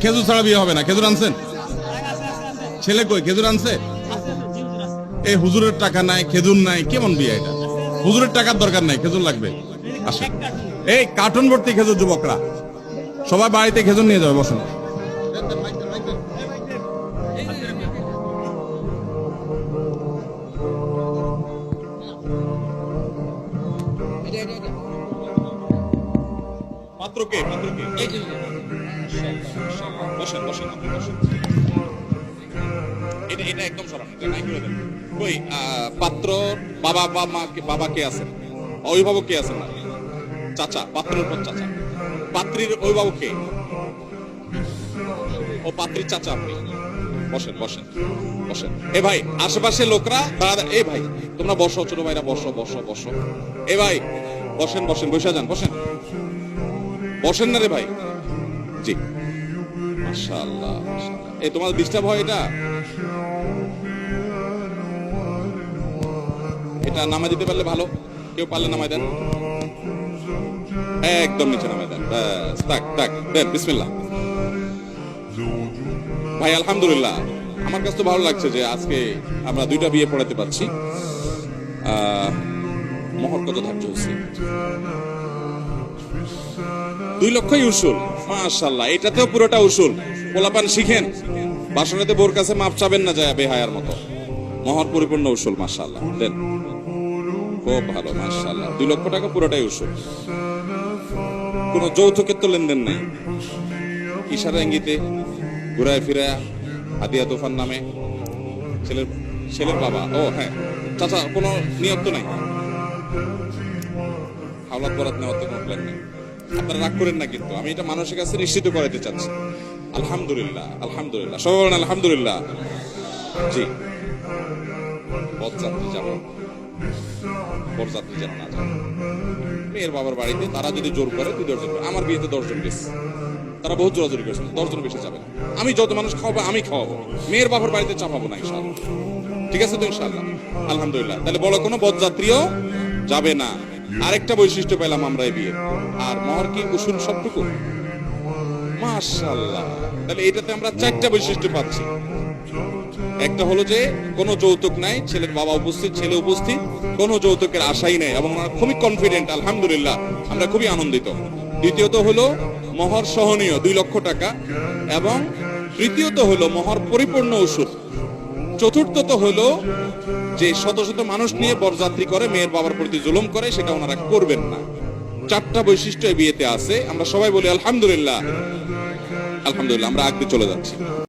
খেজুর ছাড়া বিয়ে হবে না? খেজুর আনছেন? ছেলে কই? খেজুর আনছে? এই হুজুরের টাকা নাই, খেজুর নাই, কেমন বিয়ে এটা? হুজুরের টাকার দরকার নাই, খেজুর লাগবে। আসেন, এই কার্টুন ভর্তি খেজুর, যুবকরা সবাই বাড়িতে খেজুর নিয়ে যাবে। বসেন। পাত্র কে? বসেন বসেন, আপনি বসেন। এটা এটা একদম সরান, এটা নাই করে দেন। কই পাত্র বাবা বা মা, বাবা কে আছেন? অভিভাবক কে আছেন? না চাচা, পাত্রের পর চাচা। পাত্রীর অভিভাবক কে? ও পাত্রীর চাচা। আপনি বসেন বসেন বসেন। এ ভাই, আশেপাশে লোকরা এ ভাই তোমরা বসো, ছোট ভাইরা বসো বসো বসো। এ ভাই বসেন বসেন, বসে যান, বসেন বসেন না রে ভাই। জি মাশাআল্লাহ। এই তোমার ডিস্টার্ব হয় এটা? এটা নামায় দিতে পারলে ভালো, কেউ পারলে নামায় দেন, একদম নিচে নামায় দেন। ব্যাস, তাক তাক দেন, বিসমিল্লাহ। ভাই আলহামদুলিল্লাহ, আমার কাছে তো ভালো লাগছে যে আজকে আমরা দুইটা বিয়ে পড়াতে পারছি। মহর কত ধার্য হয়েছে? 2 লক্ষই উসুল। মাশাআল্লাহ, এটাতেও পুরোটা উসুল। পোলাপান শিখেন, বাসরাতে বোর কাছে মাপ চাবেন না যায় বেহায়ার মতো। মহর পরিপূর্ণ উসুল। মাশাআল্লাহ, দেন, খুব ভালো। মাশাআল্লাহ, 2 লক্ষ টাকা পুরোটাই উসুল। কোনো যৌতুকের তো লেনদেন নাই। ইশারা ইঙ্গিতে ঘুরায় ফিরায় হাদিয়া তুফান নামে ছেলের বাবা। ও হ্যাঁ, চাচা কোনো নিয়ত তো নাই, হাওলাত বরাত নেওয়ার তো কোনো প্ল্যান নেই। আপনারা রাগ করেন না, কিন্তু আমি এটা মানুষের কাছে নিশ্চিত করাতে চাচ্ছি। আলহামদুলিল্লাহ আলহামদুলিল্লাহ, সবাই বলেন আলহামদুলিল্লাহ। জি, বরযাত্রী যাবো, বরযাত্রী যেন না যায়। মেয়ের বাবার বাড়িতে তারা যদি জোর করে 2 জন, আমার বিয়েতে 10 জন গেছে, তারা বহুত জোরাজোরি করেছে, 10 জন বেশি যাবে না। আমি যত মানুষ খাওয়াবো আমি খাওয়াবো, মেয়ের বাবার বাড়িতে চাপাবো না ইনশাআল্লাহ। ঠিক আছে তো ইনশাআল্লাহ? আলহামদুলিল্লাহ। তাহলে বড় কোনো বরযাত্রীও যাবে না। আরেকটা বৈশিষ্ট্য পেলাম আমরা এই বিয়ে। আর মহর কি উসুল সবটুকু? মাশাআল্লাহ, তাহলে এটাতে আমরা 4টা বৈশিষ্ট্য পাচ্ছি। একটা হলো যে কোনো যৌতুক নাই, ছেলের বাবা উপস্থিত, ছেলে উপস্থিত, কোনো যৌতুকের আশাই নেই, এবং আমরা খুবই কনফিডেন্ট। আলহামদুলিল্লাহ, আমরা খুবই আনন্দিত। দ্বিতীয়ত হলো মহর সহনীয় 2 লক্ষ টাকা, এবং তৃতীয়ত হলো মহর পরিপূর্ণ উসুল। চতুর্থত হলো যে শত শত মানুষ নিয়ে বরযাত্রী করে মেয়ের বাবার প্রতি জুলুম করে, সেটা ওনারা করবেন না। 4টা বৈশিষ্ট্য এই বিয়েতে আছে। আমরা সবাই বলি আলহামদুলিল্লাহ। আলহামদুলিল্লাহ, আমরা আগে চলে যাচ্ছি।